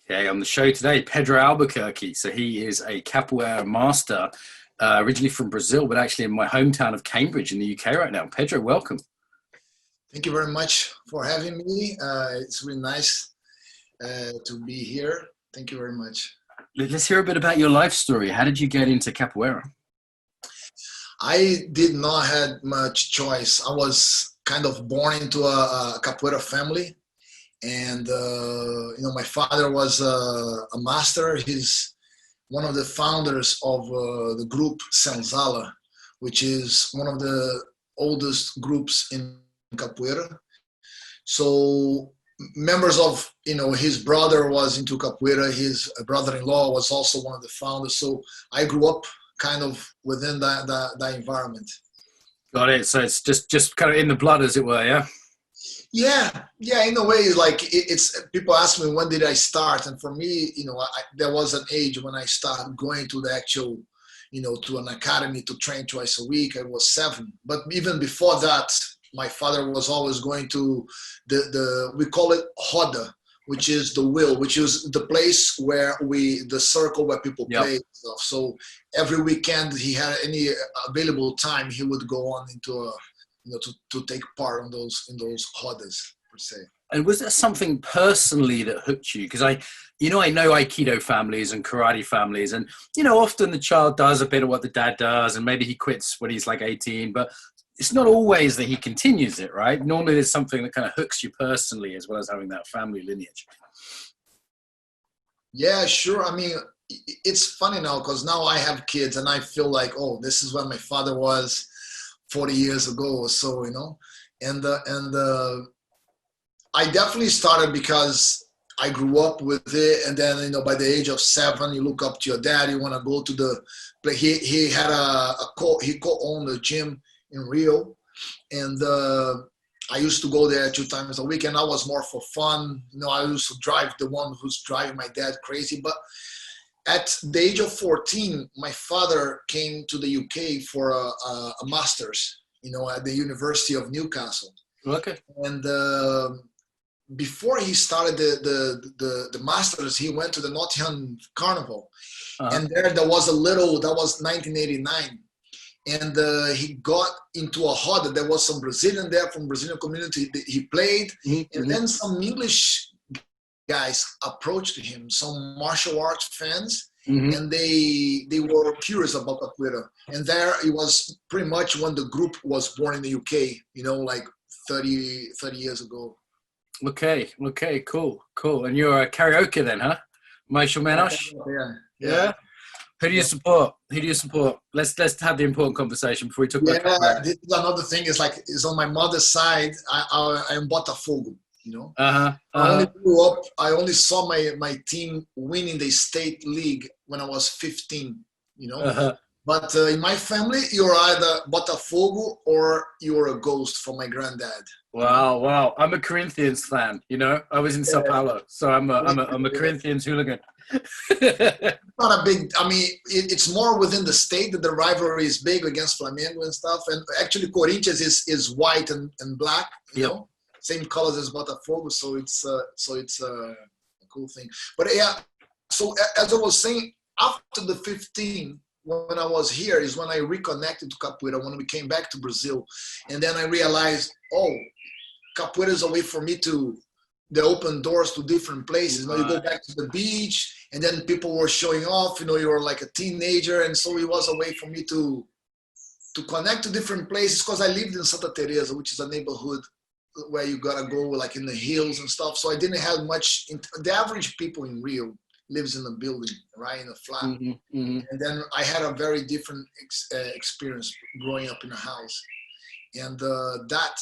Okay, on the show today, Pedro Albuquerque. So he is a Capoeira master, originally from Brazil, but actually in my hometown of Cambridge in the UK right now. Pedro, welcome. Thank you very much for having me. It's really nice to be here. Thank you very much. Let's hear a bit about your life story. How did you get into Capoeira? I did not have much choice. I was kind of born into a Capoeira family. And, my father was a master. He's one of the founders of the group Selonging, which is one of the oldest groups in Capoeira. So members of, his brother was into Capoeira. His brother-in-law was also one of the founders. So I grew up kind of within that environment. Got it. So it's just kind of in the blood, as it were, yeah? Yeah. In a way, like it's people ask me when did I start, and for me, there was an age when I started going to the actual, to an academy to train twice a week. I was 7, but even before that, my father was always going to the we call it roda, which is the wheel, which is the place where the circle where people play stuff. So every weekend he had any available time, he would go on into to take part in those rodas per se. And was there something personally that hooked you? Because I know Aikido families and karate families, and often the child does a bit of what the dad does, and maybe he quits when he's like 18, but it's not always that he continues it, right? Normally there's something that kind of hooks you personally, as well as having that family lineage. Yeah, sure. I mean, it's funny now because now I have kids and I feel like, oh, this is where my father was 40 years ago or so, and I definitely started because I grew up with it, and then by the age of 7, you look up to your dad. You want to go to the play. He had he co-owned a gym in Rio, and I used to go there 2 times a week, and I was more for fun. I used to drive the one who's driving my dad crazy, but at the age of 14, my father came to the UK for a master's, at the University of Newcastle. Okay. And before he started the master's, he went to the Nottingham Carnival. Uh-huh. And that was 1989. And he got into a roda. There was some Brazilian there from Brazilian community. He played. Mm-hmm. And then some English guys approached him, some martial arts fans, mm-hmm. and they were curious about capoeira. And there it was pretty much when the group was born in the UK, like 30 years ago. Okay, cool. And you're a karaoke then, huh? Martial Menosh? Yeah. Who do you support? Let's have the important conversation before we talk about capoeira. This is another thing. It's on my mother's side. I am Botafogo. I only saw my team winning the state league when I was 15, But in my family, you're either Botafogo or you're a ghost from my granddad. Wow. I'm a Corinthians fan, I was in Sao Paulo, so I'm a Corinthians hooligan. Not a big, it's more within the state that the rivalry is big against Flamengo and stuff. And actually Corinthians is white and black, you know? Same colors as Botafogo, so it's a cool thing. But so as I was saying, after the 15, when I was here, is when I reconnected to capoeira, when we came back to Brazil. And then I realized, capoeira is a way for me they open doors to different places. You go back to the beach, and then people were showing off, you were like a teenager. And so it was a way for me to connect to different places, because I lived in Santa Teresa, which is a neighborhood where you gotta go like in the hills and stuff. So I didn't have much. The average people in Rio lives in a building, right, in a flat. Mm-hmm, mm-hmm. And then I had a very different experience growing up in a house, and that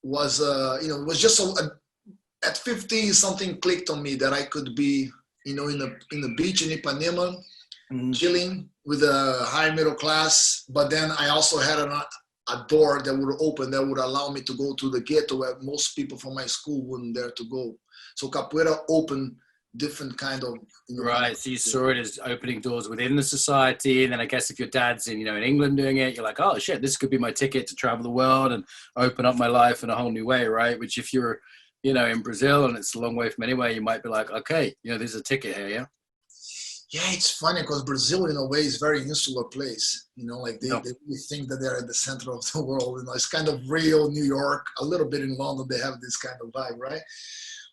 was it was just at 15 something clicked on me that I could be in the beach in Ipanema, mm-hmm. chilling with a high middle class, but then I also had a door that would open that would allow me to go to the ghetto where most people from my school wouldn't dare to go. So capoeira opened different kind of right. So you saw it as opening doors within the society, and then I guess if your dad's in England doing it, you're like, oh shit, this could be my ticket to travel the world and open up my life in a whole new way, right? Which if you're in Brazil, and it's a long way from anywhere, you might be like, okay, there's a ticket here, yeah? Yeah, it's funny because Brazil, in a way, is a very insular place. Like they really think that they're at the center of the world. It's kind of Rio, New York, a little bit in London. They have this kind of vibe, right?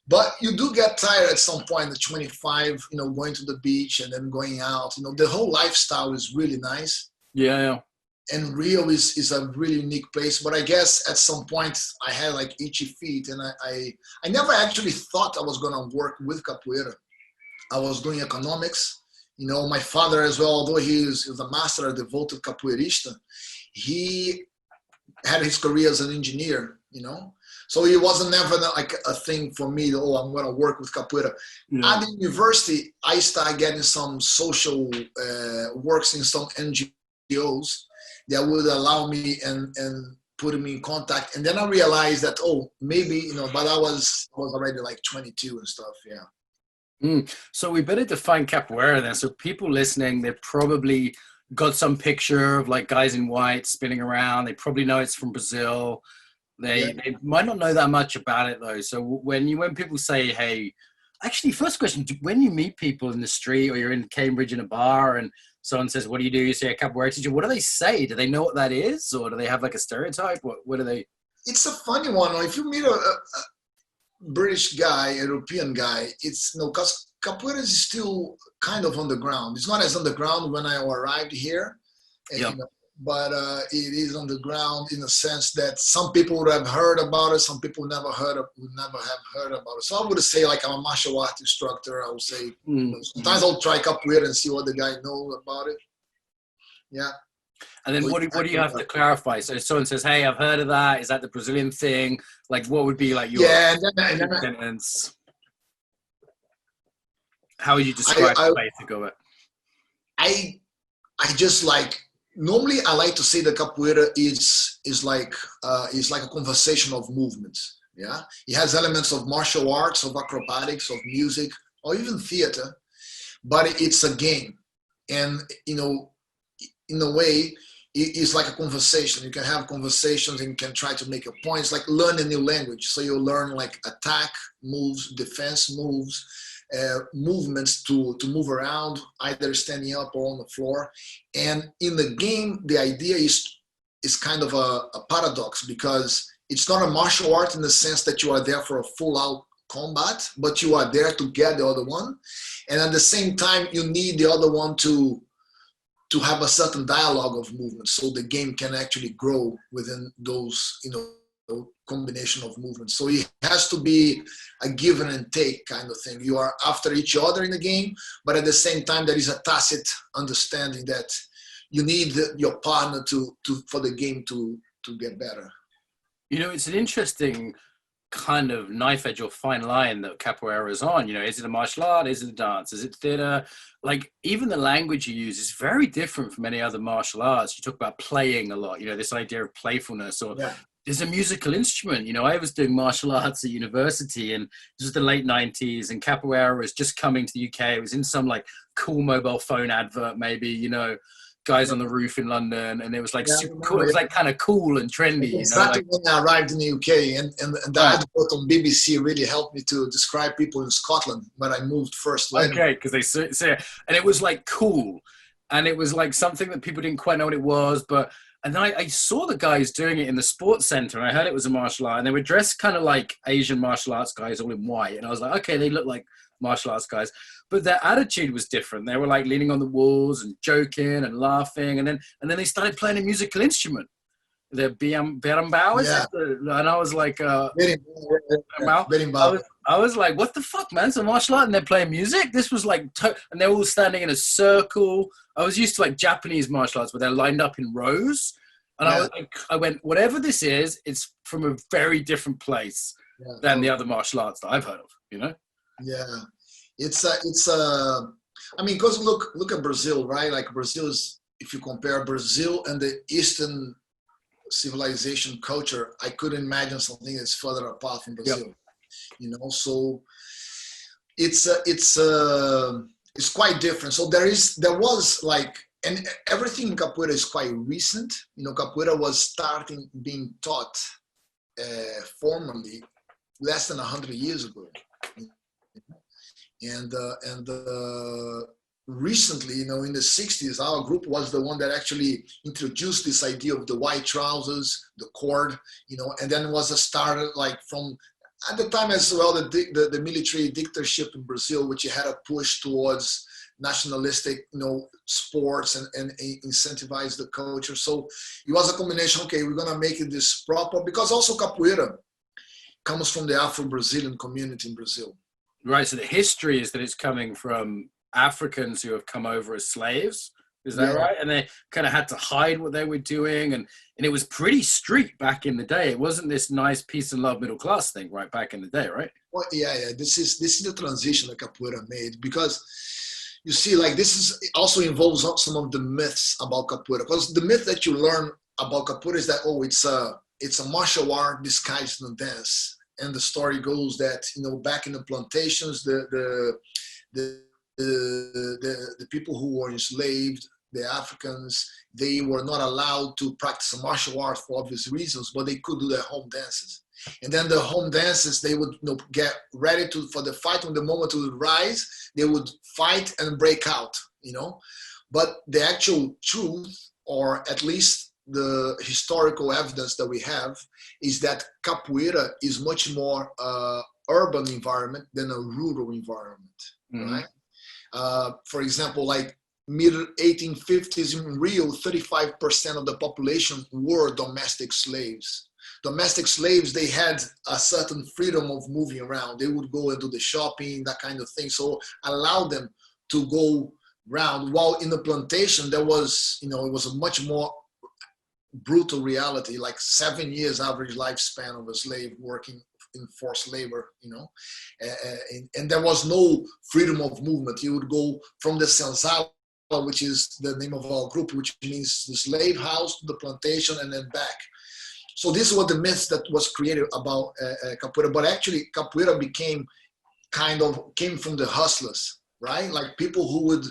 But you do get tired at some point at 25, going to the beach and then going out. The whole lifestyle is really nice. Yeah. And Rio is a really unique place. But I guess at some point I had like itchy feet, and I never actually thought I was going to work with capoeira. I was doing economics. My father as well, although he was a master, a devoted capoeirista, he had his career as an engineer, So it wasn't never like a thing for me, I'm going to work with capoeira. Yeah. At the university, I started getting some social works in some NGOs that would allow me and put me in contact. And then I realized that, maybe, but I was already like 22 and stuff, yeah. So we better define capoeira then. So people listening, they probably got some picture of like guys in white spinning around. They probably know it's from Brazil. They might not know that much about it though. So when people say, hey, actually, first question, when you meet people in the street or you're in Cambridge in a bar and someone says, what do? You say a capoeira teacher. What do they say? Do they know what that is? Or do they have like a stereotype? What do they? It's a funny one. If you meet a British guy, European guy, it's because capoeira is still kind of underground. It's not as underground when I arrived here, but it is underground in the sense that some people would have heard about it, some people would never have heard about it. So I would say like I'm a martial art instructor. I would say sometimes I'll try capoeira and see what the guy knows about it. Yeah. And then what do you have to clarify? So if someone says, hey, I've heard of that. Is that the Brazilian thing? Like, what would be like your sentence? How would you describe the basic of it? I just like, normally I like to say that capoeira is like a conversation of movements. Yeah. It has elements of martial arts, of acrobatics, of music, or even theater, but it's a game. And, in a way, it's like a conversation. You can have conversations and you can try to make a point. It's like learn a new language. So you learn like attack moves, defense moves, movements to move around, either standing up or on the floor. And in the game, the idea is kind of a paradox, because it's not a martial art in the sense that you are there for a full out combat, but you are there to get the other one. And at the same time, you need the other one to have a certain dialogue of movement, so the game can actually grow within those, combination of movements. So it has to be a give and take kind of thing. You are after each other in the game, but at the same time, there is a tacit understanding that you need your partner for the game to get better. It's an interesting kind of knife edge or fine line that capoeira is on. Is it a martial art? Is it a dance? Is it theater? Like, even the language you use is very different from any other martial arts. You talk about playing a lot, this idea of playfulness, or there's a musical instrument. I was doing martial arts at university, and this was the late 90s, and capoeira was just coming to the UK. It was in some like cool mobile phone advert, maybe, guys on the roof in London, and it was like super cool. It was like kind of cool and trendy. Exactly, when I arrived in the UK, and the advert on BBC really helped me to describe people in Scotland when I moved first. Okay, because they say, and it was like cool, and it was like something that people didn't quite know what it was, and then I saw the guys doing it in the sports center, and I heard it was a martial art, and they were dressed kind of like Asian martial arts guys, all in white, and I was like, okay, they look like martial arts guys, but their attitude was different. They were like leaning on the walls and joking and laughing, and then they started playing a musical instrument, the berimbau, and I was like, I was like, what the fuck, man? It's a martial art and they're playing music? This was like, and they're all standing in a circle. I was used to like Japanese martial arts where they're lined up in rows, and I went, whatever this is, it's from a very different place than the other martial arts that I've heard of, Yeah, I mean, because look at Brazil, right? Like Brazil is, if you compare Brazil and the Eastern civilization culture, I couldn't imagine something that's further apart from Brazil. So it's quite different. So there was like, and everything in capoeira is quite recent. Capoeira was starting being taught formally less than 100 years ago. And recently, in the 60s, our group was the one that actually introduced this idea of the white trousers, the cord, and then was a start like from at the time as well, the military dictatorship in Brazil, which had a push towards nationalistic, sports and incentivize the culture. So it was a combination. Okay, we're gonna make it this proper, because also capoeira comes from the Afro-Brazilian community in Brazil. Right. So the history is that it's coming from Africans who have come over as slaves. Is that right? And they kind of had to hide what they were doing. And it was pretty street back in the day. It wasn't this nice peace and love middle class thing right back in the day, right? Well, yeah. This is the transition that capoeira made, because you see, like, this also involves some of the myths about capoeira. Because the myth that you learn about capoeira is that, it's a martial art disguised in a dance. And the story goes that, back in the plantations, the people who were enslaved, the Africans, they were not allowed to practice martial art for obvious reasons, but they could do their home dances. And then the home dances, they would get ready for the fight. When the moment would rise, they would fight and break out, But the actual truth, or at least the historical evidence that we have, is that capoeira is much more urban environment than a rural environment, right? For example, like mid-1850s in Rio, 35% of the population were domestic slaves. Domestic slaves, they had a certain freedom of moving around. They would go and do the shopping, that kind of thing. So allow them to go around. While in the plantation, there was, it was a much more brutal reality, like 7 years average lifespan of a slave working in forced labor, and there was no freedom of movement. You would go from the senzala, which is the name of our group, which means the slave house, to the plantation, and then back. So this is what the myths that was created about capoeira. But actually, capoeira came from the hustlers, right? Like people who would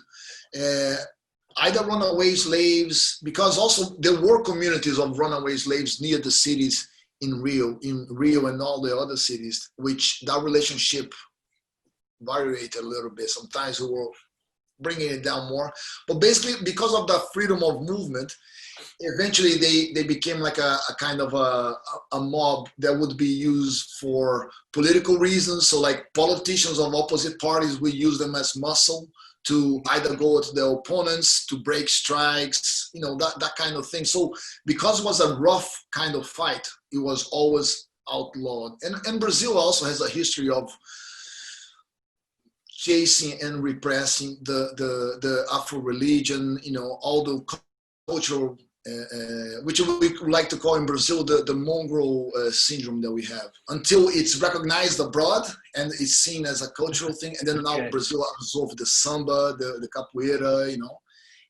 either runaway slaves, because also there were communities of runaway slaves near the cities in Rio and all the other cities, which that relationship varied a little bit. Sometimes we were bringing it down more, but basically because of the freedom of movement, eventually they became like a kind of a mob that would be used for political reasons. So like politicians of opposite parties, we use them as muscle to either go to their opponents, to break strikes, that kind of thing. So because it was a rough kind of fight, it was always outlawed. And Brazil also has a history of chasing and repressing the Afro religion, all the cultural, which we like to call in Brazil the mongrel syndrome that we have, until it's recognized abroad and it's seen as a cultural thing. And then now Brazil absorbed the samba, the capoeira,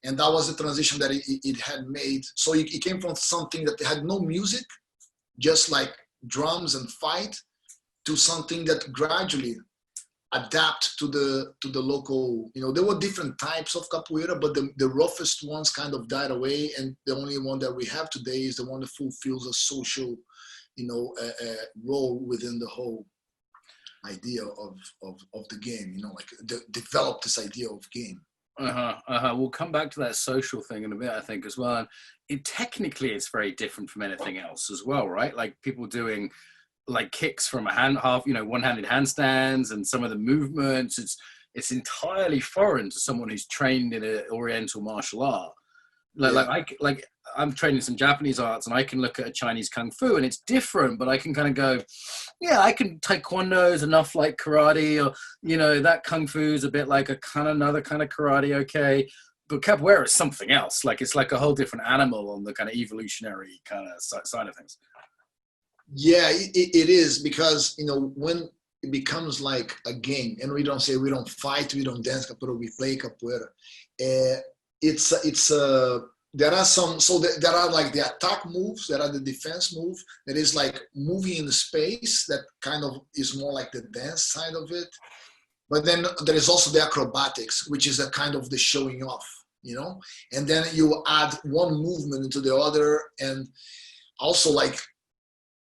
and that was the transition that it had made. So it came from something that had no music, just like drums and fight, to something that gradually adapt to the local, there were different types of capoeira, but the roughest ones kind of died away, and the only one that we have today is the one that fulfills a social, role within the whole idea of the game, like develop this idea of game. We'll come back to that social thing in a bit, I think, as well. And technically, it's very different from anything else as well, right? Like people doing like kicks from a one-handed handstands, and some of the movements, it's entirely foreign to someone who's trained in an Oriental martial art. Like I'm trained in some Japanese arts, and I can look at a Chinese kung fu and it's different, but I can kind of go, yeah, I can taekwondo is enough like karate, or that kung fu is a bit like another kind of karate, okay. But capoeira is something else. Like it's like a whole different animal on the kind of evolutionary kind of side of things. Yeah, it is, because when it becomes like a game, and we don't fight, we don't dance capoeira, we play capoeira. There are some, so there are like the attack moves, there are the defense move, that is like moving in the space, that kind of is more like the dance side of it. But then there is also the acrobatics, which is a kind of the showing off, and then you add one movement into the other, and also like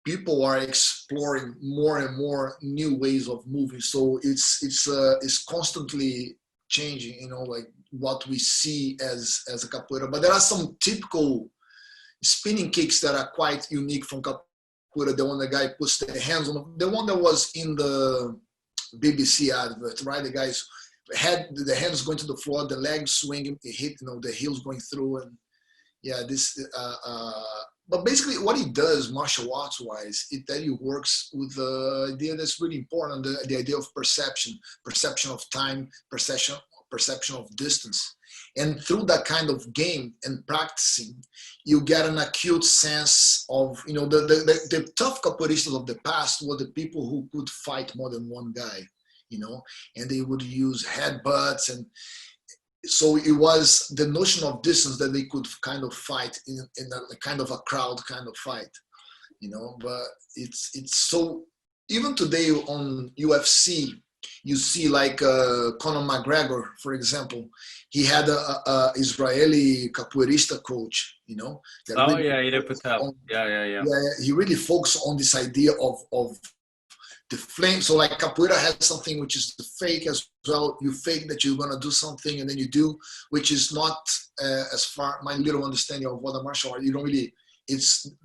people are exploring more and more new ways of moving. So it's constantly changing, you know, like what we see as a capoeira. But there are some typical spinning kicks that are quite unique from capoeira. The one the guy puts the hands on, the one that was in the BBC advert, right? The guys had the hands going to the floor, the legs swinging, it hit, you know, the heels going through, and yeah, this. But basically, what he does, martial arts wise, that he works with the idea that's really important: the idea of perception of time, perception of distance, and through that kind of game and practicing, you get an acute sense of, you know, the tough capoeiristas of the past were the people who could fight more than one guy, you know, and they would use headbutts, and so it was the notion of distance that they could kind of fight in a kind of a crowd kind of fight, you know. But it's so, even today on UFC, you see like Conor McGregor, for example, he had a Israeli capoeirista coach, you know. Oh yeah, you don't put that. Yeah. He really focused on this idea of the flame. So like capoeira has something which is the fake as well. You fake that you're gonna do something and then you do, which is not as far my little understanding of what a martial art. You don't really.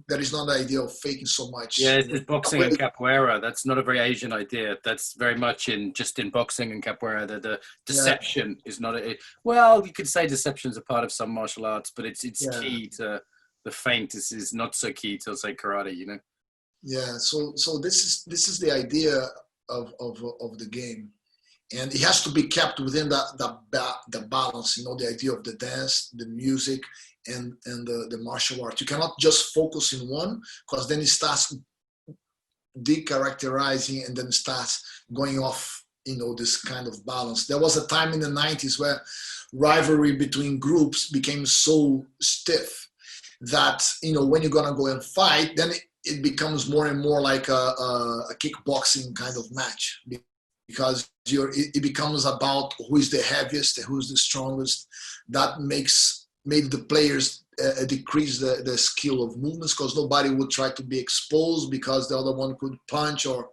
There is not the idea of faking so much. Yeah, it's boxing and capoeira. That's not a very Asian idea. That's very much in boxing and capoeira. The deception is not well, you could say deception is a part of some martial arts, but it's key to the feint. This is not so key to, say, karate, you know. Yeah, so this is the idea of the game, and it has to be kept within the balance. You know, the idea of the dance, the music, and the martial art. You cannot just focus in one, because then it starts decharacterizing, and then starts going off, you know, this kind of balance. There was a time in the 90s where rivalry between groups became so stiff that, you know, when you're gonna go and fight, then it becomes more and more like a kickboxing kind of match, because it becomes about who is the heaviest, who's the strongest. That made the players decrease the skill of movements, because nobody would try to be exposed because the other one could punch. Or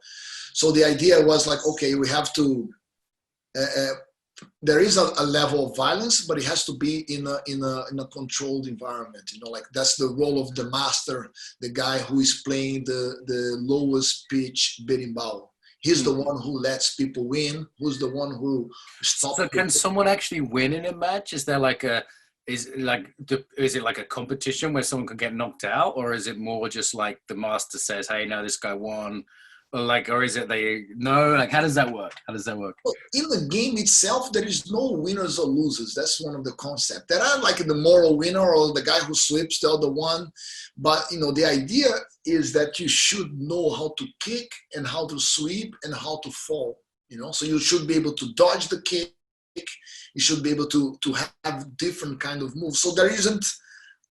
so the idea was like, okay, we have to. There is a level of violence, but it has to be in a controlled environment. You know, like that's the role of the master, the guy who is playing the lowest pitch berimbau. He's the one who lets people win. Who's the one who stops? So can someone actually win in a match? Is there like is it like a competition where someone can get knocked out, or is it more just like the master says, "Hey, no, this guy won," or is it how does that work? Well, in the game itself, there is no winners or losers. That's one of the concepts. There are like the moral winner or the guy who sweeps the other one, but you know, the idea is that you should know how to kick and how to sweep and how to fall. You know, so you should be able to dodge the kick. You should be able to have different kind of moves. So there isn't.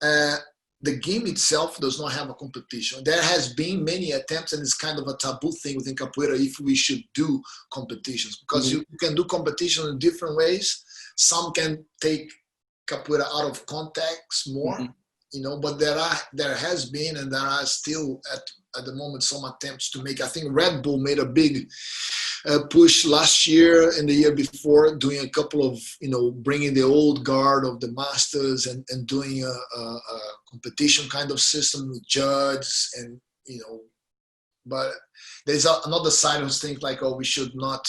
The game itself does not have a competition. There has been many attempts, and it's kind of a taboo thing within capoeira if we should do competitions, because you can do competition in different ways. Some can take capoeira out of context more, you know, but there has been, and there are still at the moment some attempts to make. I think Red Bull made a big push last year and the year before, doing a couple of, you know, bringing the old guard of the masters and doing a competition kind of system with judges, and, you know, but there's another side who thinks like, oh, we should not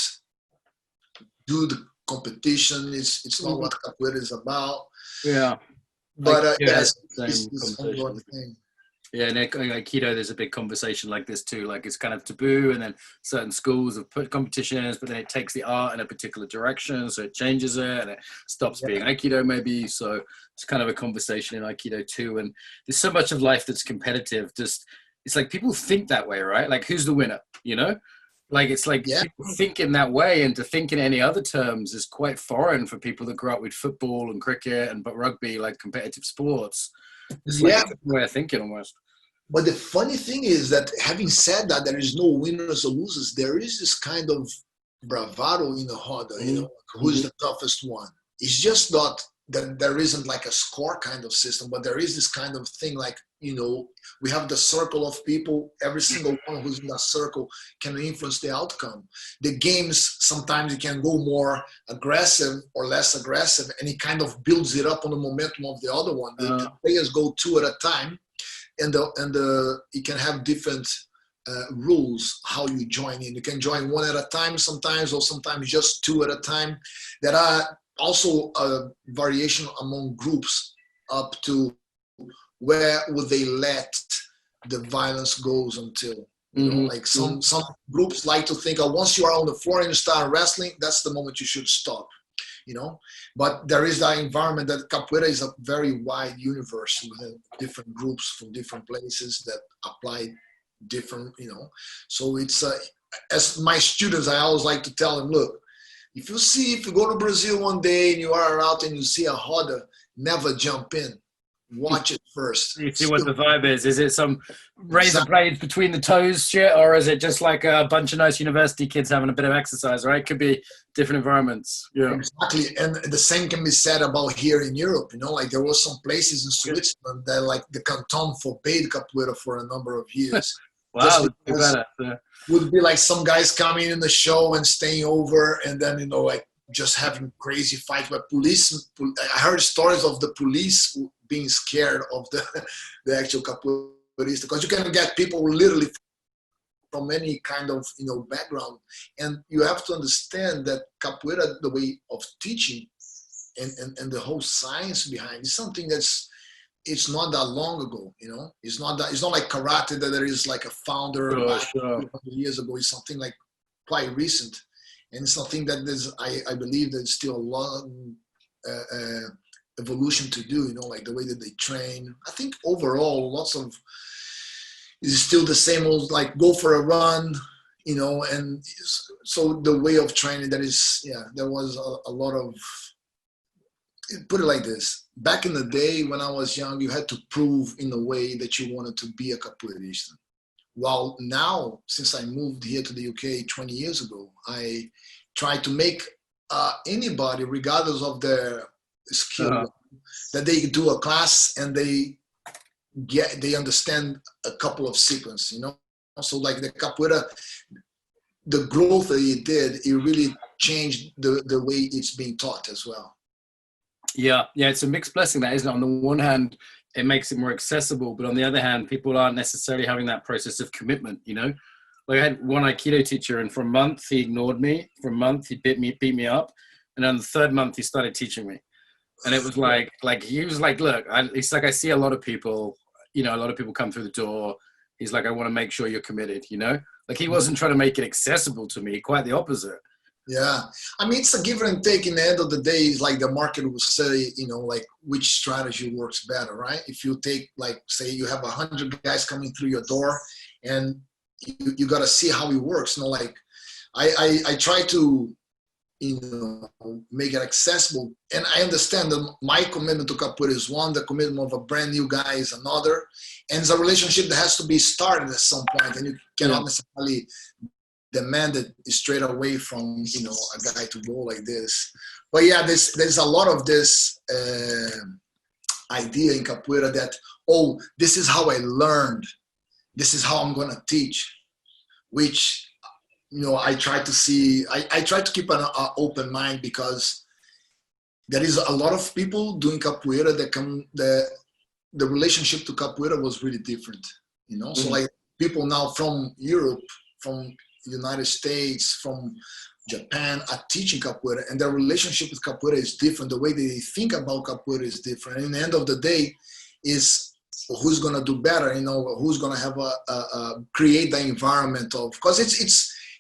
do the competition. It's not what capoeira is about. Yeah. But yes, it's an ongoing thing. Yeah, and aikido, there's a big conversation like this too. Like, it's kind of taboo, and then certain schools have put competitions, but then it takes the art in a particular direction, so it changes it, and it stops being aikido maybe. So it's kind of a conversation in aikido too. And there's so much of life that's competitive. Just, it's like people think that way, right? Like, who's the winner? You know, like it's like people think in that way, and to think in any other terms is quite foreign for people that grew up with football and cricket but rugby, like competitive sports. It's like a different way of thinking almost. But the funny thing is that, having said that, there is no winners or losers. There is this kind of bravado in the roda, you know, who's the toughest one. It's just not that there isn't like a score kind of system, but there is this kind of thing like, we have the circle of people. Every single one who's in that circle can influence the outcome. The games, sometimes it can go more aggressive or less aggressive, and it kind of builds it up on the momentum of the other one. The players go two at a time, and it can have different rules how you join in. You can join one at a time sometimes, or sometimes just two at a time. There are also a variation among groups up to where would they let the violence goes until, like some groups like to think, once you are on the floor and you start wrestling, that's the moment you should stop, But there is that environment that Capoeira is a very wide universe with different groups from different places that apply different, So it's, as my students, I always like to tell them, look, if you go to Brazil one day and you are out and you see a roda, never jump in. Watch it first. You see what the vibe is. Is it some razor blades between the toes shit, or is it just like a bunch of nice university kids having a bit of exercise, right? Could be different environments. Yeah. Exactly. And the same can be said about here in Europe. Like there were some places in Switzerland that like the canton forbade capoeira for a number of years. Wow. Would be like some guys coming in the show and staying over, and then, like just having crazy fights by police. I heard stories of the police being scared of the actual capoeirista, because you can get people literally from any kind of background, and you have to understand that capoeira, the way of teaching and the whole science behind, is something it's not that long ago. It's not like karate that there is like a founder 200 years ago. It's something like quite recent, and it's something that I believe there's still a lot evolution to do, like the way that they train. I think overall lots of is still the same old, like go for a run, and so the way of training there was a lot of, put it like this, back in the day when I was young, you had to prove in a way that you wanted to be a capoeirista. While now, since I moved here to the UK 20 years ago, I try to make anybody, regardless of their skill, that they do a class and they understand a couple of sequences, So like the capoeira, the growth that it did, it really changed the way it's being taught as well. Yeah, it's a mixed blessing, that, isn't it? On the one hand, it makes it more accessible, but on the other hand, people aren't necessarily having that process of commitment, Like I had one Aikido teacher, and for a month he ignored me. For a month he beat me up, and on the third month he started teaching me. And it was like he was like, look, it's like I see a lot of people, a lot of people come through the door. He's like, I want to make sure you're committed, Like he wasn't trying to make it accessible to me, quite the opposite. Yeah. I mean, it's a give and take. In the end of the day, it's like the market will say, like which strategy works better, right? If you take, like, say you have 100 guys coming through your door, and you got to see how it works. Like I try to, make it accessible. And I understand that my commitment to capoeira is one, the commitment of a brand new guy is another. And it's a relationship that has to be started at some point, and you cannot necessarily demand it straight away from, a guy to go like this. But yeah, there's a lot of this idea in capoeira that, this is how I learned. This is how I'm going to teach, which, I try to see, I try to keep an open mind, because there is a lot of people doing capoeira the relationship to capoeira was really different, So like people now from Europe, from United States, from Japan are teaching capoeira, and their relationship with capoeira is different. The way they think about capoeira is different. And in the end of the day is who's going to do better, who's going to have create the environment of, because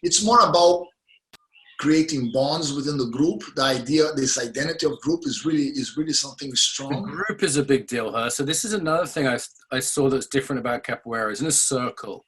it's more about creating bonds within the group. The idea, this identity of group is really something strong. The group is a big deal, huh? So this is another thing I saw that's different about capoeira. It's in a circle,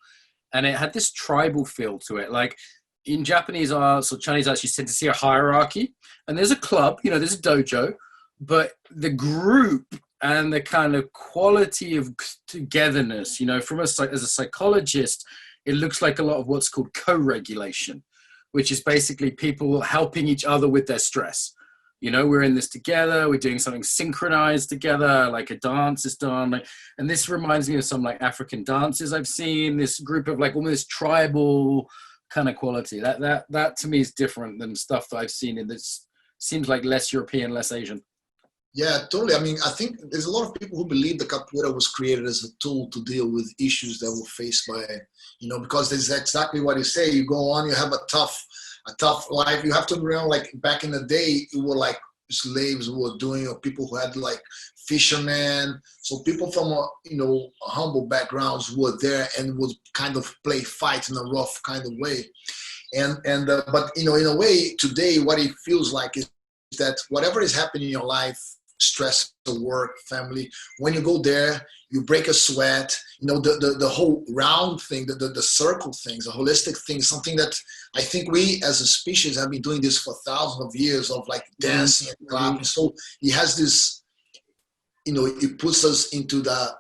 and it had this tribal feel to it. Like in Japanese arts or Chinese arts, you tend to see a hierarchy, and there's a club, there's a dojo, but the group and the kind of quality of togetherness, as a psychologist, it looks like a lot of what's called co-regulation, which is basically people helping each other with their stress. You know, we're in this together. We're doing something synchronized together, like a dance is done. Like, and this reminds me of some like African dances I've seen. This group of like almost tribal kind of quality. That to me is different than stuff that I've seen in this. Seems like less European, less Asian. Yeah, totally. I mean, I think there's a lot of people who believe the capoeira was created as a tool to deal with issues that were faced by, you know, because this is exactly what you say. You go on, you have a tough life. You have to remember, like back in the day, it were like slaves who were doing, or people who had like fishermen. So people from, you know, humble backgrounds were there and would kind of play fight in a rough kind of way. But, you know, in a way today, what it feels like is that whatever is happening in your life, stress, work, family, when you go there, you break a sweat, you know, the whole round thing, the circle things, the holistic thing, something that I think we as a species have been doing this for thousands of years of like dancing and clapping. So it has this, you know, it puts us into the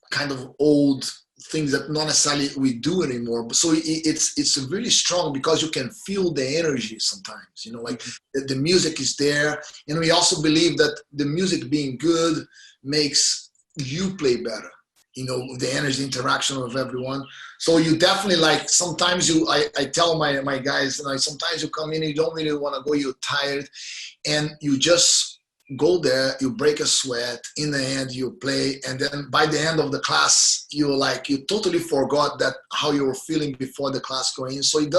kind of old things that not necessarily we do anymore. So it's really strong because you can feel the energy sometimes, you know, like the music is there. And we also believe that the music being good makes you play better, you know, the energy interaction of everyone. So you definitely like, sometimes I tell my guys, you know, sometimes you come in, you don't really want to go, you're tired, and you just go there, you break a sweat, in the end you play, and then by the end of the class you totally forgot that how you were feeling before the class going in. So it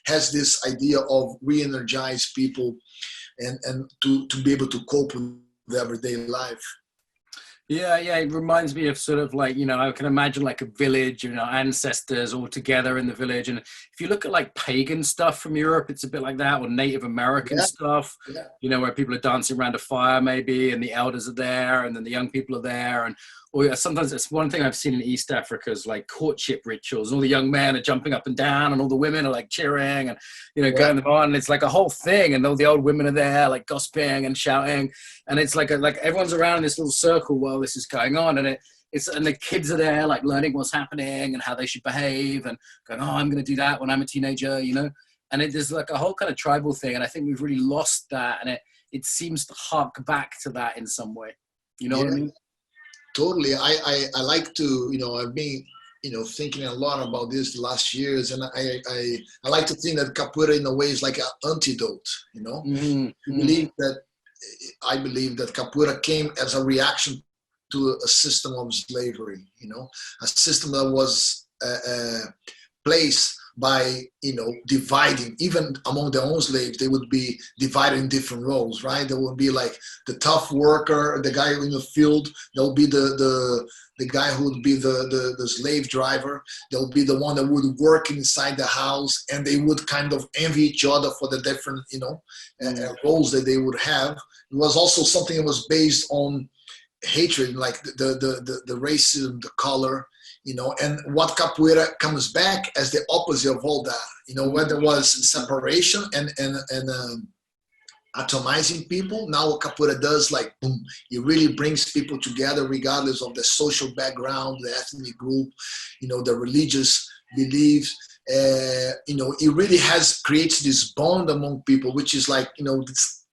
has this idea of re-energize people and to be able to cope with the everyday life. Yeah, it reminds me of sort of like, you know, I can imagine like a village, you know, ancestors all together in the village. And if you look at like pagan stuff from Europe, it's a bit like that, or Native American stuff, you know, where people are dancing around a fire maybe, and the elders are there, and then the young people are there. And or sometimes it's one thing I've seen in East Africa is like courtship rituals. All the young men are jumping up and down, and all the women are like cheering and, you know, going on. And it's like a whole thing. And all the old women are there, like gossiping and shouting. And it's like everyone's around in this little circle while this is going on. And and the kids are there, like learning what's happening and how they should behave and going, oh, I'm going to do that when I'm a teenager, you know? And there's like a whole kind of tribal thing. And I think we've really lost that. And it seems to hark back to that in some way. You know what I mean? Totally. I like to, you know, I've been, you know, thinking a lot about this the last years, and I like to think that capoeira in a way is like an antidote, you know. I believe that capoeira came as a reaction to a system of slavery, you know, a system that was placed by, you know, dividing, even among their own slaves, they would be divided in different roles, right? There would be like the tough worker, the guy in the field. There will be the guy who would be the slave driver. There will be the one that would work inside the house, and they would kind of envy each other for the different, you know, roles that they would have. It was also something that was based on hatred, like the racism, the color, you know, and what capoeira comes back as the opposite of all that, you know, where there was separation and atomizing people. Now what capoeira does, like, boom, it really brings people together regardless of the social background, the ethnic group, you know, the religious beliefs. You know, it really creates this bond among people, which is like, you know, this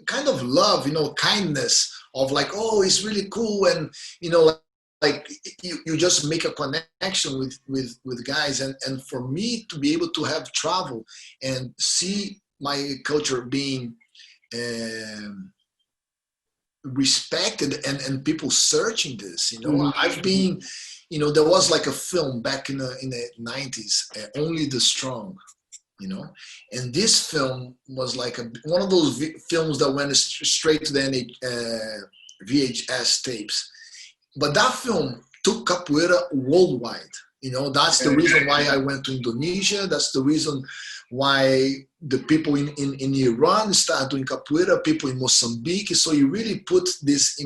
kind of love, you know, kindness of like, oh, it's really cool. And, you know, like you just make a connection with guys. And for me to be able to have travel and see my culture being respected and people searching this, you know, I've been, you know, there was like a film back in the 90s, Only the Strong, you know, and this film was like one of those films that went straight to the VHS tapes. But that film took capoeira worldwide. You know, that's the reason why I went to Indonesia. That's the reason why the people in Iran started doing capoeira, people in Mozambique. So he really put this he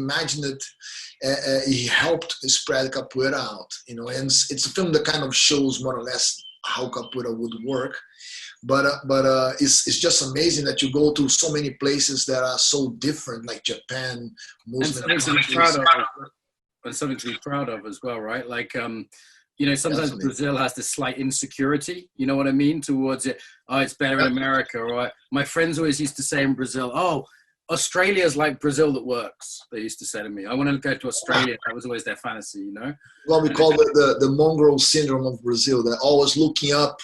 helped spread capoeira out, you know, and it's a film that kind of shows more or less how capoeira would work. But it's just amazing that you go to so many places that are so different, like Japan, Muslim countries. And something to be proud of as well, right? Like, You know, sometimes Definitely. Brazil has this slight insecurity, you know what I mean, towards it. Oh, it's better in America. Or my friends always used to say in Brazil, oh, Australia's like Brazil that works. They used to say to me, I want to go to Australia. That was always their fantasy, you know. What we call the mongrel syndrome of Brazil. They're always looking up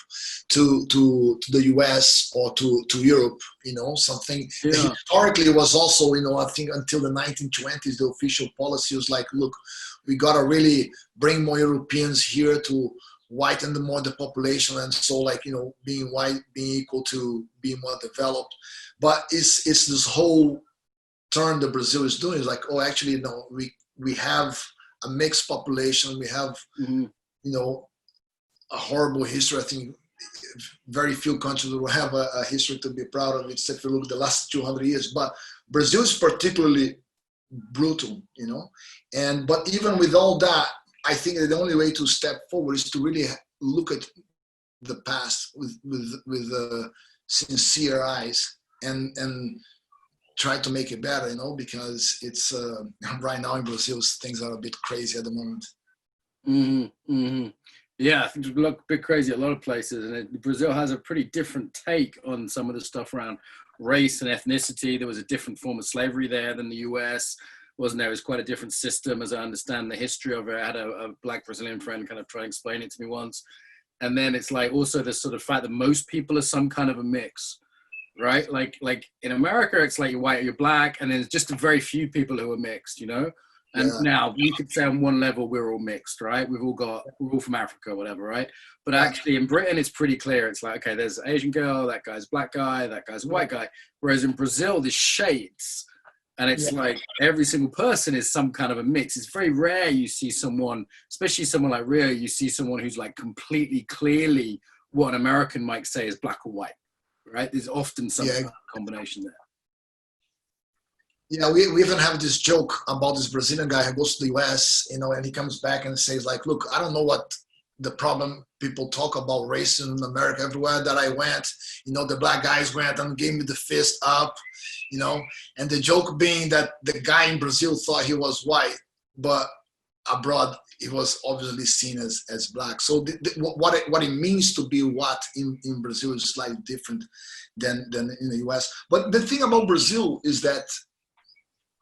to the US or to Europe, you know, something that historically was also, you know, I think until the 1920s, the official policy was like, look, we got to really bring more Europeans here to whiten the population. And so, like, you know, being white, being equal to being more developed. But it's this whole turn that Brazil is doing is like, oh, actually, no, we have a mixed population. We have, you know, a horrible history. I think very few countries will have a history to be proud of, except if you look at the last 200 years. But Brazil is particularly brutal, you know. But even with all that, I think that the only way to step forward is to really look at the past with sincere eyes and try to make it better, you know, because it's right now in Brazil things are a bit crazy at the moment. Yeah, things look a bit crazy at a lot of places, and Brazil has a pretty different take on some of the stuff around race and ethnicity. There was a different form of slavery there than the US, wasn't there? It was quite a different system, as I understand the history of it. I had a black Brazilian friend kind of try and explain it to me once. And then it's like also the sort of fact that most people are some kind of a mix, right? Like in America, it's like you're white or you're black, and there's just a very few people who are mixed, you know? And now we could say on one level, we're all mixed, right? We're all from Africa or whatever, right? But actually in Britain, it's pretty clear. It's like, okay, there's an Asian girl, that guy's a black guy, that guy's a white guy. Whereas in Brazil, there's shades. And it's like every single person is some kind of a mix. It's very rare you see someone, especially someone like Rio, you see someone who's like completely clearly what an American might say is black or white, right? There's often some kind of combination there. Yeah, we even have this joke about this Brazilian guy who goes to the US, you know, and he comes back and says like, look, I don't know what the problem people talk about race in America. Everywhere that I went, you know, the black guys went and gave me the fist up, you know, and the joke being that the guy in Brazil thought he was white, but abroad he was obviously seen as black. So what it means to be what in Brazil is slightly different than in the US. But the thing about Brazil is that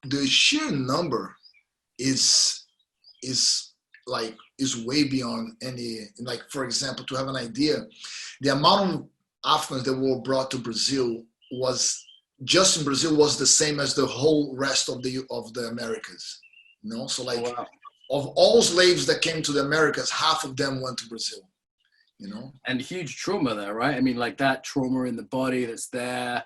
the sheer number is way beyond any, like, for example, to have an idea, the amount of Africans that were brought to Brazil was just in Brazil was the same as the whole rest of the Americas, you know? So like of all slaves that came to the Americas, half of them went to Brazil, you know? And huge trauma there, right? I mean, like that trauma in the body that's there,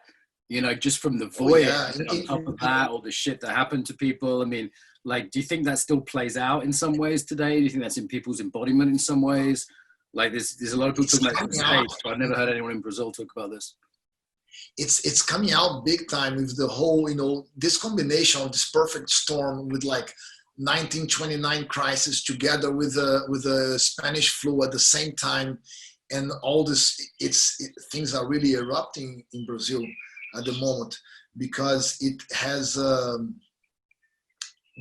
you know, just from the voyage, on top of that, all the shit that happened to people. I mean, like, do you think that still plays out in some ways today? Do you think that's in people's embodiment in some ways? Like, there's a lot of people talking about it in the States, but I've never heard anyone in Brazil talk about this. It's coming out big time with the whole, you know, this combination of this perfect storm with like 1929 crisis together with the Spanish flu at the same time, and all this, things are really erupting in Brazil at the moment, because it has the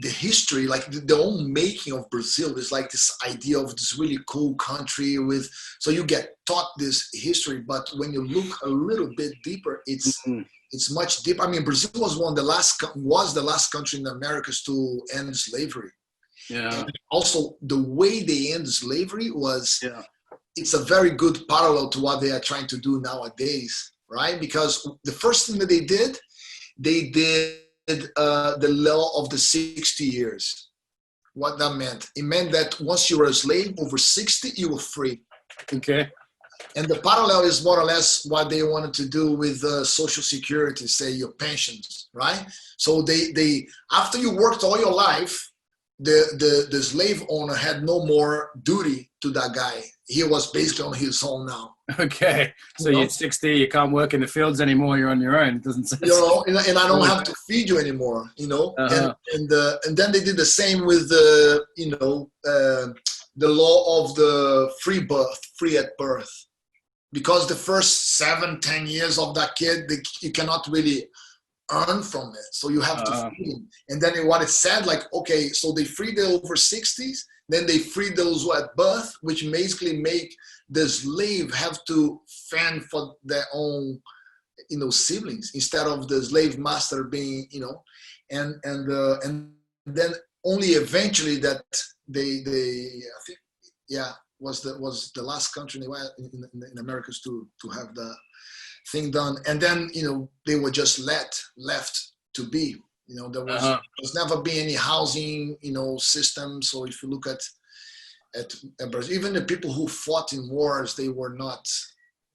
history, like the own making of Brazil is like this idea of this really cool country with, so you get taught this history, but when you look a little bit deeper, it's much deeper. I mean, Brazil was the last country in the Americas to end slavery. Yeah. And also the way they end slavery was, it's a very good parallel to what they are trying to do nowadays. Right? Because the first thing that they did the law of the 60 years. What that meant? It meant that once you were a slave over 60, you were free. Okay. And the parallel is more or less what they wanted to do with Social Security, say your pensions, right? So they after you worked all your life, the slave owner had no more duty to that guy. He was basically on his own now. Okay, so you're 60, you can't work in the fields anymore. You're on your own. It doesn't say. You know, and I don't have to feed you anymore. You know, and then they did the same with the the law of the free at birth, because the first 7-10 years of that kid, you cannot really earn from it, so you have to feed him. And then what it said, like, okay, so they freed the over 60s, Then they free those who at birth, which basically make the slave have to fend for their own, siblings, instead of the slave master being, and then only eventually that they I think, was the last country in Americas to have the thing done. And then, they were just left to be. There was never been any housing, system. So if you look at Brazil, even the people who fought in wars, they were not,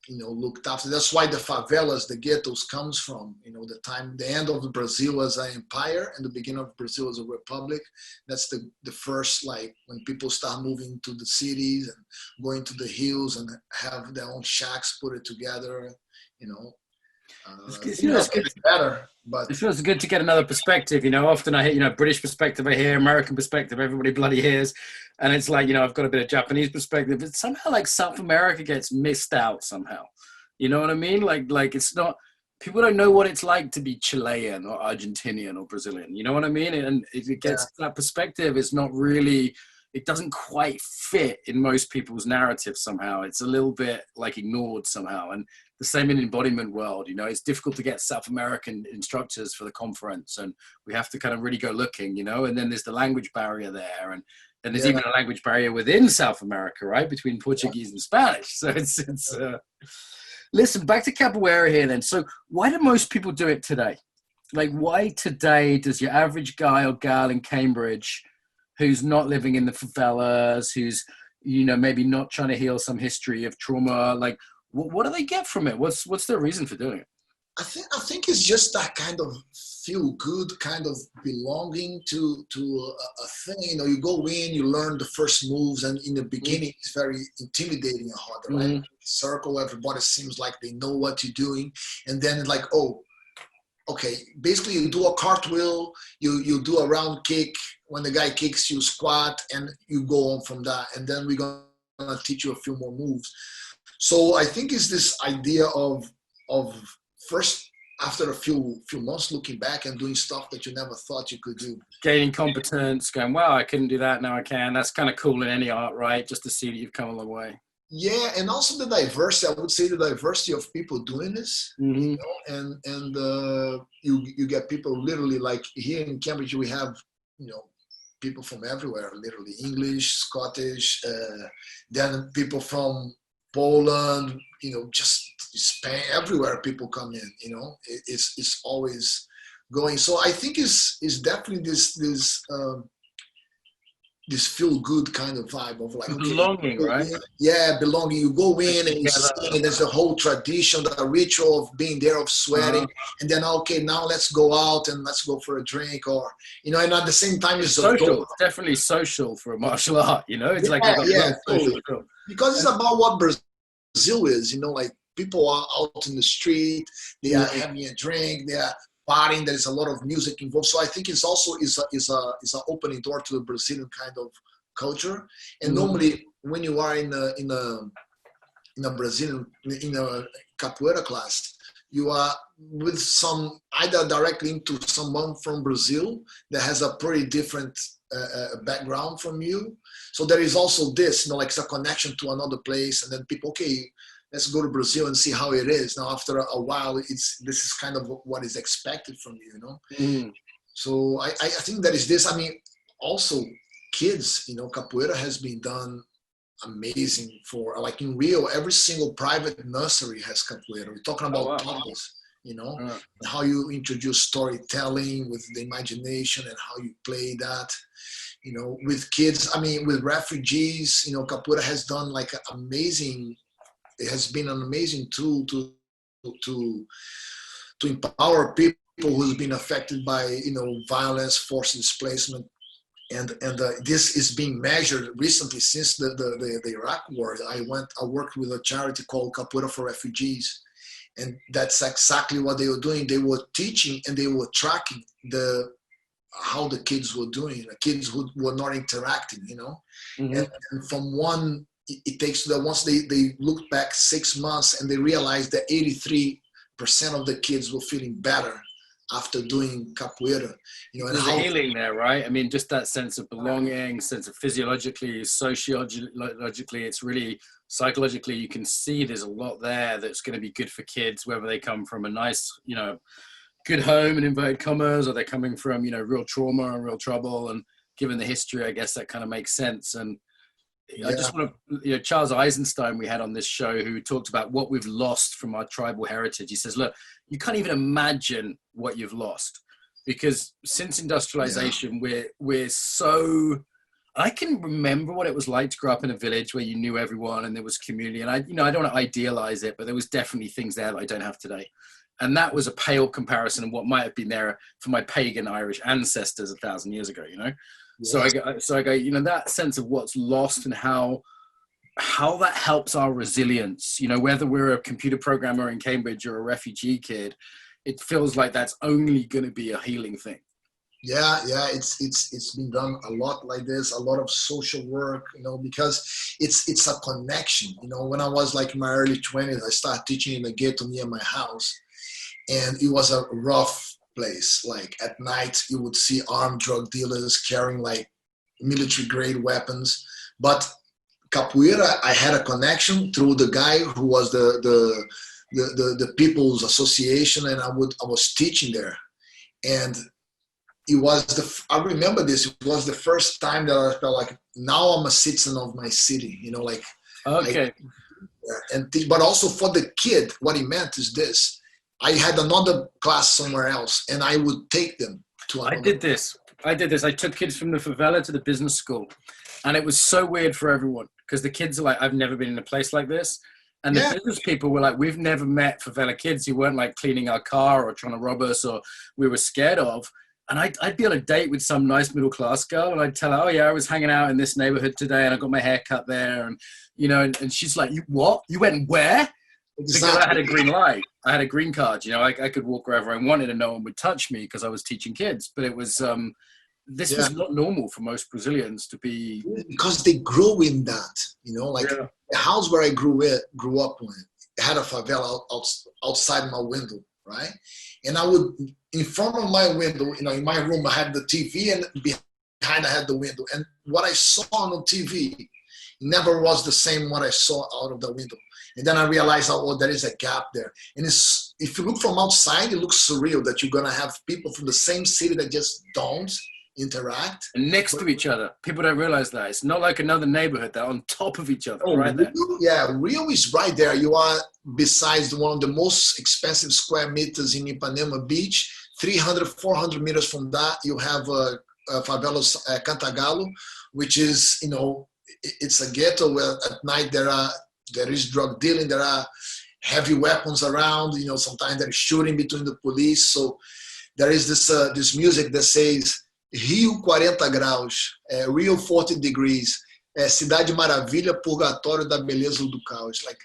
looked after. That's why the favelas, the ghettos, comes from, the end of Brazil as an empire and the beginning of Brazil as a republic. That's the first, like, when people start moving to the cities and going to the hills and have their own shacks, put it together, it's better, but it feels good to get another perspective. Often I hear, British perspective I hear, American perspective everybody bloody hears, and it's like, I've got a bit of Japanese perspective, but somehow like South America gets missed out somehow. You know what I mean? Like it's not, people don't know what it's like to be Chilean or Argentinian or Brazilian. You know what I mean? And if it gets that perspective, it's not really, it doesn't quite fit in most people's narrative somehow. It's a little bit like ignored somehow. And the same in embodiment world, it's difficult to get South American instructors for the conference, and we have to kind of really go looking, and then there's the language barrier there, and there's even a language barrier within South America, right, between Portuguese and Spanish. So it's listen, back to Capoeira here then. So why do most people do it today? Like, why today does your average guy or gal in Cambridge who's not living in the favelas, who's, maybe not trying to heal some history of trauma, like, what do they get from it? What's their reason for doing it? I think it's just that kind of feel good, kind of belonging to a thing. You go in, you learn the first moves, and in the beginning it's very intimidating and hard, right? Circle, everybody seems like they know what you're doing, and then it's like, oh, okay, basically you do a cartwheel, you do a round kick. When the guy kicks, you squat, and you go on from that, and then we're gonna teach you a few more moves. So I think it's this idea of first, after a few months, looking back and doing stuff that you never thought you could do. Gaining competence, going, wow, I couldn't do that, now I can. That's kind of cool in any art, right? Just to see that you've come a long way. Yeah, and also the diversity. I would say the diversity of people doing this, and you get people literally, like here in Cambridge, we have, people from everywhere, literally English, Scottish, then people from Poland, just Spain, everywhere people come in, it's always going. So I think it's definitely this feel good kind of vibe of like, okay, belonging, right? Belonging. You go in and you sing, and there's a whole tradition, the ritual of being there, of sweating, and then okay, now let's go out and let's go for a drink, or and at the same time it's social. It's definitely social for a martial art. It's totally. Because it's about what Brazil is. Like people are out in the street, they are having a drink, they are partying. There's a lot of music involved. So I think it's also is a opening door to the Brazilian kind of culture. And normally when you are in a Brazilian capoeira class, you are with either directly into someone from Brazil that has a pretty different background from you. So there is also this, like it's a connection to another place, and then people, okay, let's go to Brazil and see how it is. Now, after a while, this is kind of what is expected from you, So I think that is this. I mean, also kids, capoeira has been done amazing for, like in Rio, every single private nursery has capoeira. We're talking about toddlers, how you introduce storytelling with the imagination and how you play that. With kids, I mean, with refugees, capoeira has done like amazing. It has been an amazing tool to empower people who's been affected by violence, forced displacement, and this is being measured recently since the Iraq war. I worked with a charity called Capoeira for Refugees, and that's exactly what they were doing. They were teaching and they were tracking how the kids were doing, the kids who were not interacting, and from one. It takes that once they looked back 6 months and they realized that 83% of the kids were feeling better after doing capoeira, you know, and there's how a healing there, right? I mean, just that sense of belonging, sense of physiologically, sociologically, it's really psychologically, you can see there's a lot there that's going to be good for kids, whether they come from a nice, you know, good home in inverted commas, or they're coming from, you know, real trauma and real trouble. And given the history, I guess that kind of makes sense. And I just want to, you know, Charles Eisenstein we had on this show, who talked about what we've lost from our tribal heritage. He says, look, you can't even imagine what you've lost, because since industrialization, we're so, I can remember what it was like to grow up in a village where you knew everyone and there was community. And I don't want to idealize it, but there was definitely things there that I don't have today. And that was a pale comparison of what might have been there for my pagan Irish ancestors 1,000 years ago, you know? Yes. So I go, you know, that sense of what's lost and how that helps our resilience, you know, whether we're a computer programmer in Cambridge or a refugee kid, it feels like that's only going to be a healing thing. Yeah, it's been done a lot like this, a lot of social work, you know, because it's a connection. You know, when I was like in my early 20s, I started teaching in a ghetto near my house, and it was a rough place. Like at night, you would see armed drug dealers carrying like military grade weapons. But capoeira, I had a connection through the guy who was the People's Association, and I was teaching there, and it was I remember this. It was the first time that I felt like now I'm a citizen of my city. You know, like okay. But also for the kid, what he meant is this. I had another class somewhere else, and I would take them to another. I did this. I took kids from the favela to the business school, and it was so weird for everyone, because the kids are like, I've never been in a place like this. And the business people were like, we've never met favela kids who weren't like cleaning our car or trying to rob us or we were scared of. And I'd be on a date with some nice middle-class girl, and I'd tell her, oh yeah, I was hanging out in this neighborhood today and I got my hair cut there. And, you know, and she's like, you what? You went where? Exactly. Because I had a green light. I had a green card. You know, I could walk wherever I wanted and no one would touch me because I was teaching kids. But it was, this was not normal for most Brazilians to be. Because they grew in that, you know, like the house where I grew up in, it had a favela outside my window, right? And I would, in front of my window, you know, in my room, I had the TV, and behind I had the window. And what I saw on the TV never was the same what I saw out of the window. And then I realized, oh, there is a gap there. And if you look from outside, it looks surreal that you're going to have people from the same city that just don't interact. And next to each other. People don't realize that. It's not like another neighborhood. They're on top of each other, right there. Yeah, Rio is right there. You are besides one of the most expensive square meters in Ipanema Beach. 300, 400 meters from that, you have Favelas Cantagalo, which is, you know, it's a ghetto where at night there is drug dealing, there are heavy weapons around, you know, sometimes there is shooting between the police. So there is this music that says, Rio 40 graus, Rio 40 degrees, Cidade Maravilha, Purgatório da Beleza do Caos. Like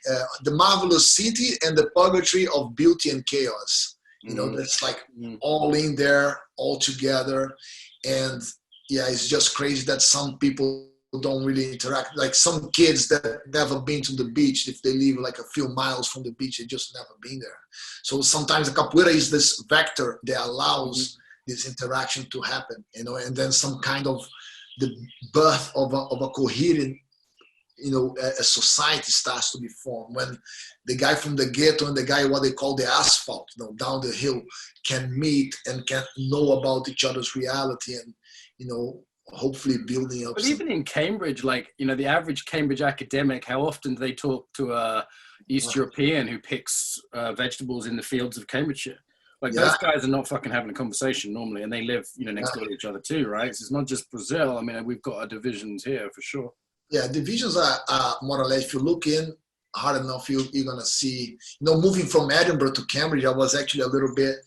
the marvelous city and the purgatory of beauty and chaos. You know, that's like all in there, all together. And yeah, it's just crazy that some people don't really interact. Like some kids that never been to the beach, if they live like a few miles from the beach, they just never been there. So sometimes the capoeira is this vector that allows this interaction to happen, you know, and then some kind of the birth of a coherent, you know, a society starts to be formed when the guy from the ghetto and the guy what they call the asphalt, you know, down the hill can meet and can know about each other's reality and, you know, hopefully building up. But even in Cambridge, like, you know, the average Cambridge academic, how often do they talk to a East European who picks vegetables in the fields of Cambridgeshire? Like those guys are not fucking having a conversation normally, and they live, you know, next door to each other too, right? So it's not just Brazil. I mean, we've got our divisions here for sure. Yeah, divisions are more or less, if you look in hard enough, you're going to see, you know, moving from Edinburgh to Cambridge, I was actually a little bit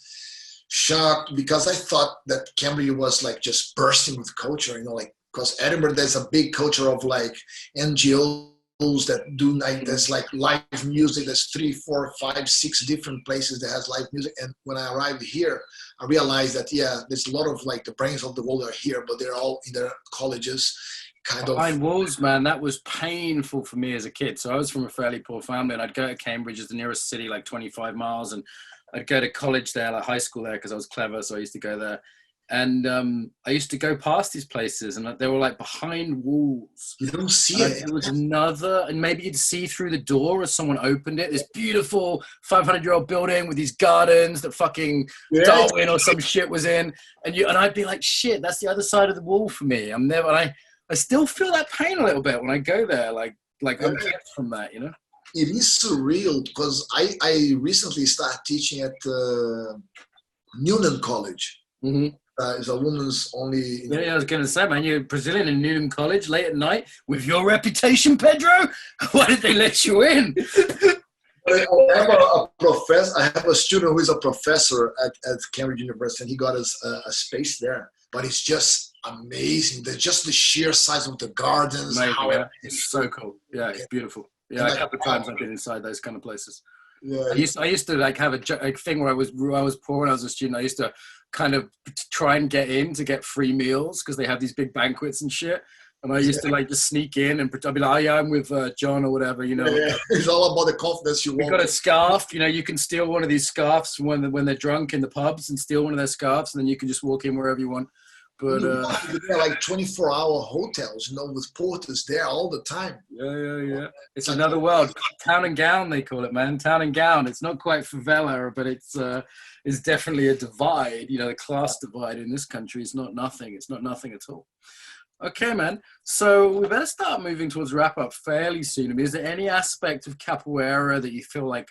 shocked because I thought that Cambridge was like just bursting with culture, you know, like, because Edinburgh, there's a big culture of like NGOs that do like, there's like live music, there's 3, 4, 5, 6 different places that has live music. And when I arrived here, I realized that, yeah, there's a lot of like the brains of the world are here, but they're all in their colleges. Behind walls, man, that was painful for me as a kid. So I was from a fairly poor family, and I'd go to Cambridge as the nearest city, like 25 miles, and I'd go to college there, like high school there, because I was clever, so I used to go there. And I used to go past these places, and they were like behind walls. You don't see it. It was another, and maybe you'd see through the door as someone opened it. This beautiful 500-year-old building with these gardens that fucking Darwin or some shit was in, and I'd be like, shit, that's the other side of the wall for me. I still feel that pain a little bit when I go there, like I'm kept from that, you know. It is surreal because I recently started teaching at Newman College. Mm-hmm. It's a woman's only. Yeah, I was going to say, man, you're Brazilian in Newman College late at night with your reputation, Pedro. Why did they let you in? I have a professor. I have a student who is a professor at Cambridge University, and he got us a space there. But it's just amazing. Just the sheer size of the gardens. Amazing, it's so cool. Yeah, it's beautiful. Yeah, a couple of times I've been inside those kind of places. Yeah. I used to like have a thing where I was poor when I was a student. I used to kind of try and get in to get free meals because they have these big banquets and shit. And I used to like just sneak in and I'd be like, oh yeah, I'm with John or whatever, you know. Yeah. It's all about the confidence you want. We've got a scarf, you know, you can steal one of these scarves when they're drunk in the pubs and steal one of their scarves, and then you can just walk in wherever you want. But they're like 24-hour hotels, you know, with porters there all the time. Yeah. It's another world. Town and gown, they call it, man. Town and gown. It's not quite favela, but it's definitely a divide. You know, the class divide in this country is not nothing. It's not nothing at all. Okay, man. So we better start moving towards wrap up fairly soon. I mean, is there any aspect of capoeira that you feel like,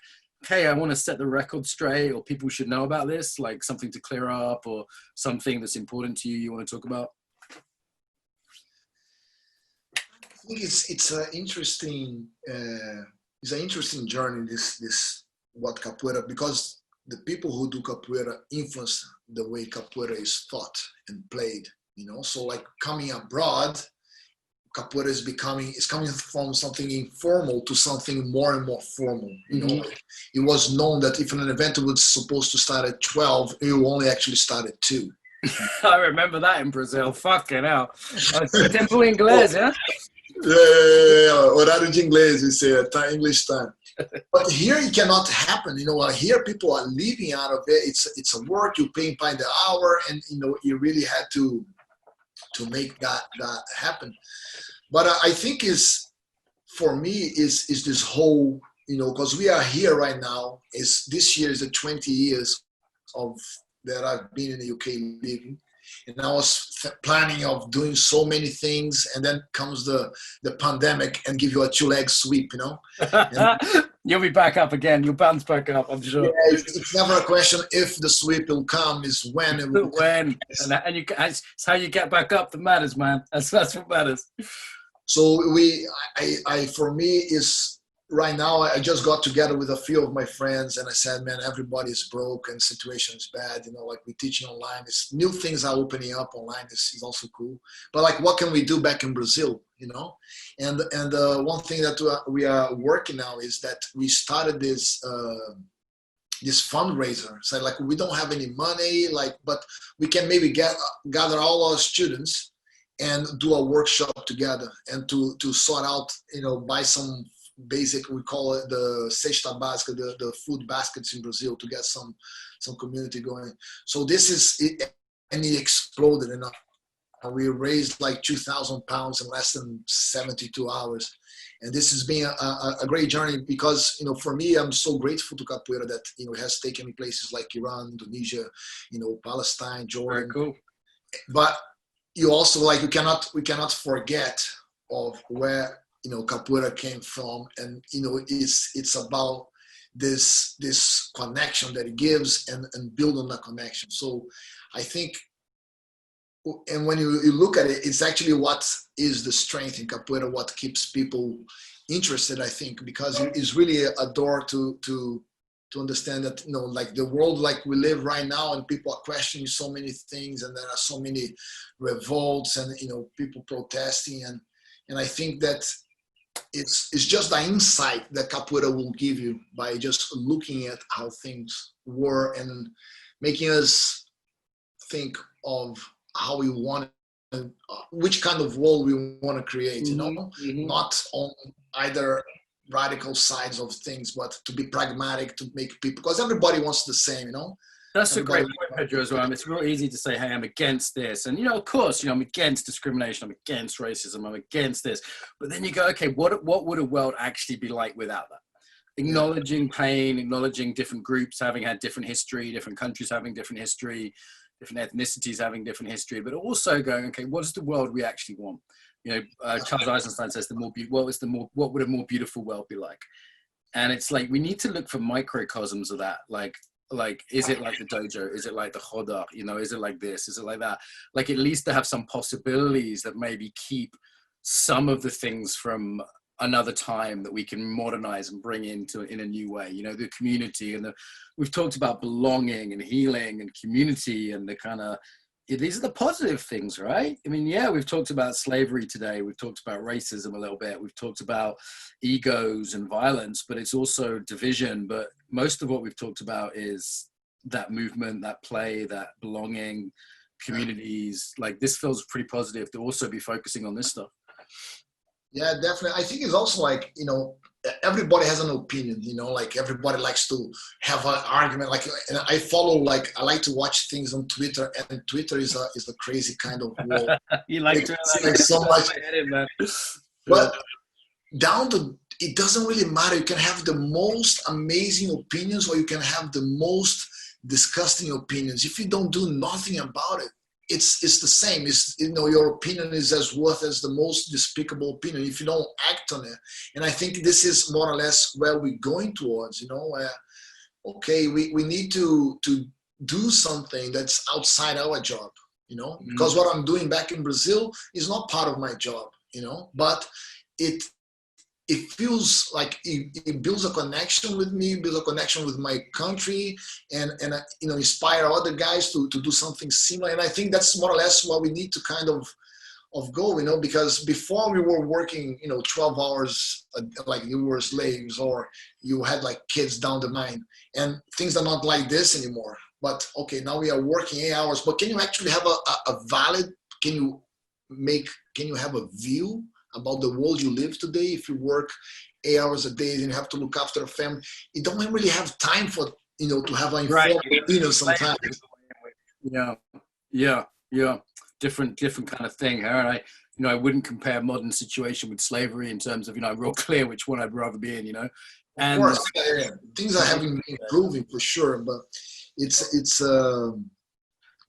hey, I want to set the record straight, or people should know about this, like something to clear up or something that's important to you want to talk about? I think it's an interesting journey, this what capoeira, because the people who do capoeira influence the way capoeira is taught and played, you know. So like coming abroad, capoeira is coming from something informal to something more and more formal. You know, it was known that if an event was supposed to start at 12, it will only actually start at 2. I remember that in Brazil. Fucking hell. Tempo inglês, yeah? Yeah. Horário de inglês, we say, English time. But here it cannot happen. You know, here people are living out of it. It's a work, you pay by the hour, and you know, you really had to make that happen. But I think for me is this whole, you know, because we are here right now. This year is the 20 years that I've been in the UK living, and I was planning of doing so many things, and then comes the pandemic and give you a 2-leg sweep, you know. You'll be back up again. You'll bounce back up, I'm sure. Yeah, it's never a question if the sweep will come, is when it will. When, and it's how you get back up that matters, man. That's what matters. So for me is right now, I just got together with a few of my friends and I said, man, everybody's broke and situation is bad. You know, like we're teaching online. New things are opening up online. Is also cool. But like, what can we do back in Brazil? You know, and one thing that we are working now is that we started this fundraiser. So like, we don't have any money, but we can maybe gather all our students and do a workshop together and to sort out, you know, buy some basic, we call it the cesta básica, the food baskets in Brazil, to get some community going. So this is it, and it exploded, and we raised like 2,000 pounds in less than 72 hours. And this has been a great journey because, you know, for me, I'm so grateful to capoeira that, you know, it has taken me places like Iran, Indonesia, you know, Palestine, Jordan. Very cool. But you also, like, we cannot forget of where, you know, capoeira came from, and you know, it's about this connection that it gives and build on that connection. So I think, and when you look at it, it's actually what is the strength in capoeira, what keeps people interested, I think, because it's really a door to understand that, you know, like the world like we live right now, and people are questioning so many things, and there are so many revolts and, you know, people protesting, and I think that it's just the insight that capoeira will give you by just looking at how things were and making us think of how we want, which kind of world we want to create, you know, not on either radical sides of things, but to be pragmatic, to make people, because everybody wants the same, you know. That's Everybody, a great point, Pedro, as well. It's real easy to say, hey, I'm against this. And, of course, I'm against discrimination. I'm against racism. I'm against this. But then you go, okay, what would a world actually be like without that? Acknowledging pain, acknowledging different groups having had different history, different countries having different history, different ethnicities having different history, but also going, okay, what is the world we actually want? Charles Eisenstein says, what would a more beautiful world be like? And it's like, we need to look for microcosms of that. Like, is it like the dojo? Is it like the roda? Is it like this? Is it like that? Like, at least to have some possibilities that maybe keep some of the things from another time that we can modernize and bring in a new way. The community we've talked about belonging and healing and community and the kind of, these are the positive things, right? I mean, yeah, we've talked about slavery today. We've talked about racism a little bit. We've talked about egos and violence, but it's also division. But most of what we've talked about is that movement, that play, that belonging, communities. Like, this feels pretty positive to also be focusing on this stuff. Yeah, definitely. I think it's also like, everybody has an opinion, like everybody likes to have an argument. Like, and I follow, like, I like to watch things on Twitter, and Twitter is a crazy kind of world. You like to like so much. But it doesn't really matter. You can have the most amazing opinions, or you can have the most disgusting opinions. If you don't do nothing about it, it's the same. It's, your opinion is as worth as the most despicable opinion if you don't act on it. And I think this is more or less where we're going towards, okay, we need to do something that's outside our job, because what I'm doing back in Brazil is not part of my job, but it feels like it builds a connection with me, builds a connection with my country, and inspire other guys to do something similar. And I think that's more or less what we need to kind of go, because before we were working, 12 hours, like you were slaves, or you had like kids down the mine, and things are not like this anymore. But okay, now we are working 8 hours, but can you actually have can you have a view about the world you live today? If you work 8 hours a day and you have to look after a family, you don't really have time for, to have an informed opinion sometimes. Yeah. Different kind of thing. And I wouldn't compare modern situation with slavery in terms of, I'm real clear which one I'd rather be in, And of course, things are having been improving for sure, but it's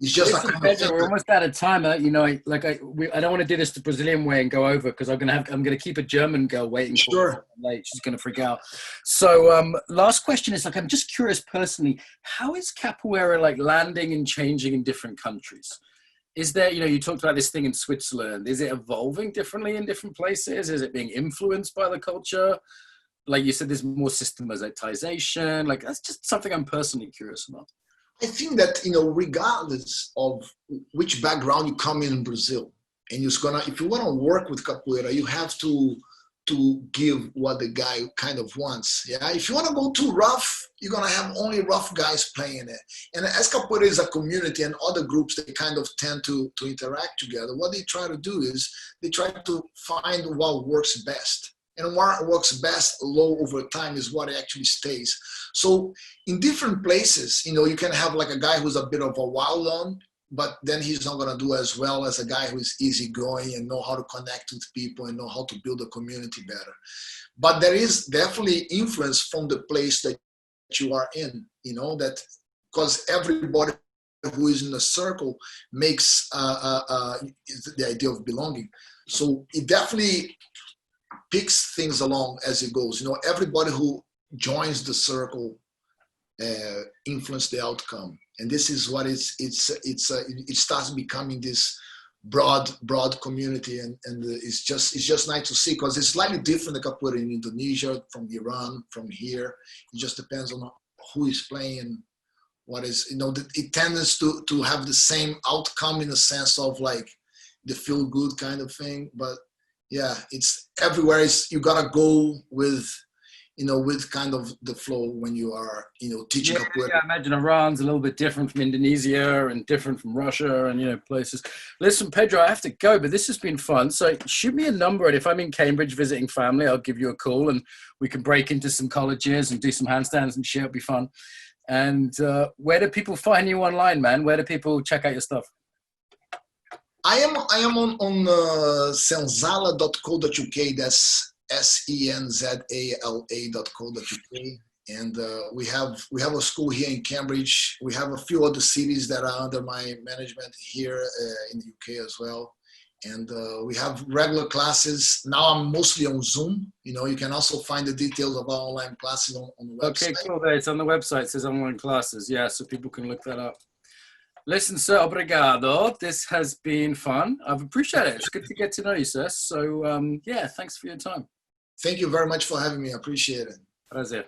just we're almost out of time. I don't want to do this the Brazilian way and go over, because I'm gonna keep a German girl waiting. Sure. Late. She's gonna freak out. So last question is, like, I'm just curious personally, how is capoeira like landing and changing in different countries? Is there, you talked about this thing in Switzerland. Is it evolving differently in different places? Is it being influenced by the culture? Like you said, there's more systematization. Like, that's just something I'm personally curious about. I think that, regardless of which background you come in Brazil, and if you want to work with capoeira, you have to give what the guy kind of wants. Yeah. If you want to go too rough, you're going to have only rough guys playing it. And as capoeira is a community, and other groups, they kind of tend to interact together. What they try to do is they try to find what works best. And what works best low over time is what actually stays. So in different places, you can have like a guy who's a bit of a wild one, but then he's not going to do as well as a guy who is easygoing and know how to connect with people and know how to build a community better. But there is definitely influence from the place that you are in, that, because everybody who is in a circle makes the idea of belonging. So it definitely picks things along as it goes. Everybody who joins the circle influence the outcome, and this is what it starts becoming this broad community, and it's just nice to see, because it's slightly different the capoeira in Indonesia, from Iran, from here. It just depends on who is playing and what is, it tends to have the same outcome in the sense of like the feel good kind of thing. But yeah, it's everywhere. You gotta go with, with kind of the flow when you are, teaching capoeira. Yeah, I imagine Iran's a little bit different from Indonesia and different from Russia and, places. Listen, Pedro, I have to go, but this has been fun. So shoot me a number, and if I'm in Cambridge visiting family, I'll give you a call and we can break into some colleges and do some handstands and shit. It'll be fun. And where do people find you online, man? Where do people check out your stuff? I am on senzala.co.uk. That's senzala.co.uk, and we have a school here in Cambridge. We have a few other cities that are under my management here in the UK as well, and we have regular classes. Now I'm mostly on Zoom. You can also find the details of our online classes on the website. Okay, cool. There, it's on the website. It says online classes. Yeah, so people can look that up. Listen, sir, obrigado. This has been fun. I've appreciated it. It's good to get to know you, sir. So, yeah, thanks for your time. Thank you very much for having me. I appreciate it. Prazer.